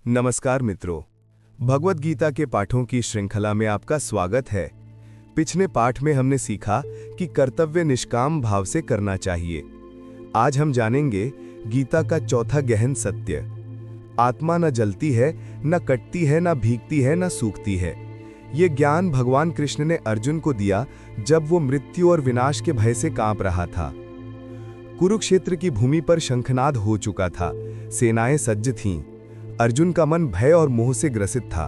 नमस्कार मित्रों, भगवद गीता के पाठों की श्रृंखला में आपका स्वागत है। पिछले पाठ में हमने सीखा कि कर्तव्य निष्काम भाव से करना चाहिए। आज हम जानेंगे गीता का चौथा गहन सत्य। आत्मा न जलती है, न कटती है, न भीगती है, न सूखती है। ये ज्ञान भगवान कृष्ण ने अर्जुन को दिया जब वो मृत्यु और विनाश के भय से कांप रहा था। कुरुक्षेत्र की भूमि पर शंखनाद हो चुका था, सेनाएं सज्ज थीं। अर्जुन का मन भय और मोह से ग्रसित था।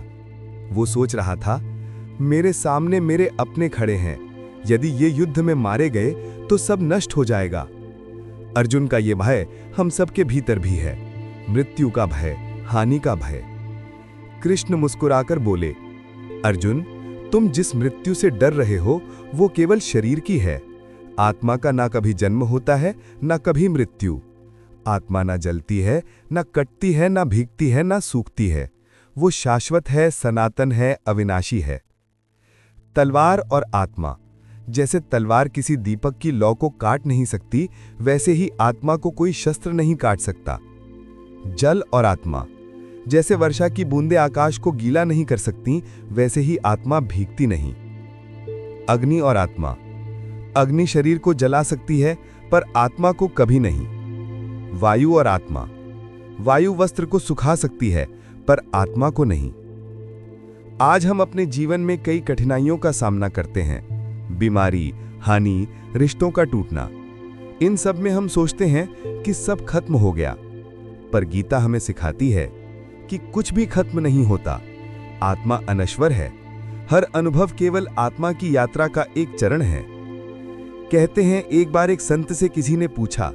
वो सोच रहा था, मेरे सामने मेरे अपने खड़े हैं, यदि ये युद्ध में मारे गए तो सब नष्ट हो जाएगा। अर्जुन का ये भय हम सबके भीतर भी है, मृत्यु का भय, हानि का भय। कृष्ण मुस्कुराकर बोले, अर्जुन, तुम जिस मृत्यु से डर रहे हो वो केवल शरीर की है। आत्मा का ना कभी जन्म होता है, ना कभी मृत्यु। आत्मा ना जलती है, ना कटती है, ना भीगती है, ना सूखती है। वो शाश्वत है, सनातन है, अविनाशी है। तलवार और आत्मा। जैसे तलवार किसी दीपक की लौ को काट नहीं सकती, वैसे ही आत्मा को कोई शस्त्र नहीं काट सकता। जल और आत्मा। जैसे वर्षा की बूंदें आकाश को गीला नहीं कर सकती, वैसे ही आत्मा भीगती नहीं। अग्नि और आत्मा। अग्नि शरीर को जला सकती है, पर आत्मा को कभी नहीं। वायु और आत्मा। वायु वस्त्र को सुखा सकती है, पर आत्मा को नहीं। आज हम अपने जीवन में कई कठिनाइयों का सामना करते हैं। बीमारी, हानि, रिश्तों का टूटना। इन सब में हम सोचते हैं कि सब खत्म हो गया, पर गीता हमें सिखाती है कि कुछ भी खत्म नहीं होता। आत्मा अनश्वर है। हर अनुभव केवल आत्मा की यात्रा का एक चरण है। कहते हैं, एक बार एक संत से किसी ने पूछा,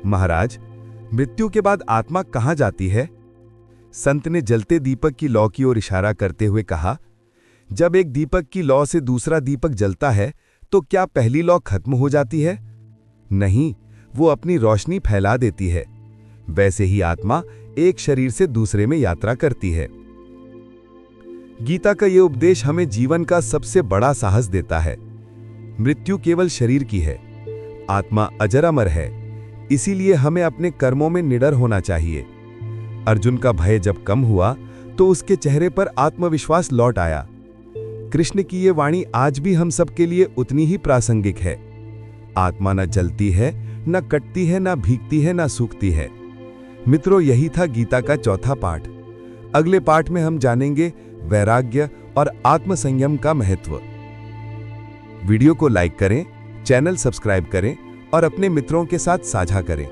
महाराज, मृत्यु के बाद आत्मा कहां जाती है? संत ने जलते दीपक की लौ की ओर इशारा करते हुए कहा, जब एक दीपक की लौ से दूसरा दीपक जलता है तो क्या पहली लौ खत्म हो जाती है? नहीं, वो अपनी रोशनी फैला देती है। वैसे ही आत्मा एक शरीर से दूसरे में यात्रा करती है। गीता का यह उपदेश हमें जीवन का सबसे बड़ा साहस देता है। मृत्यु केवल शरीर की है, आत्मा अजर अमर है। इसीलिए हमें अपने कर्मों में निडर होना चाहिए। अर्जुन का भय जब कम हुआ तो उसके चेहरे पर आत्मविश्वास लौट आया। कृष्ण की ये वाणी आज भी हम सबके लिए उतनी ही प्रासंगिक है। आत्मा न जलती है, न कटती है, न भीगती है, न सूखती है। मित्रों, यही था गीता का चौथा पाठ। अगले पाठ में हम जानेंगे वैराग्य और आत्मसंयम का महत्व। वीडियो को लाइक करें, चैनल सब्सक्राइब करें और अपने मित्रों के साथ साझा करें।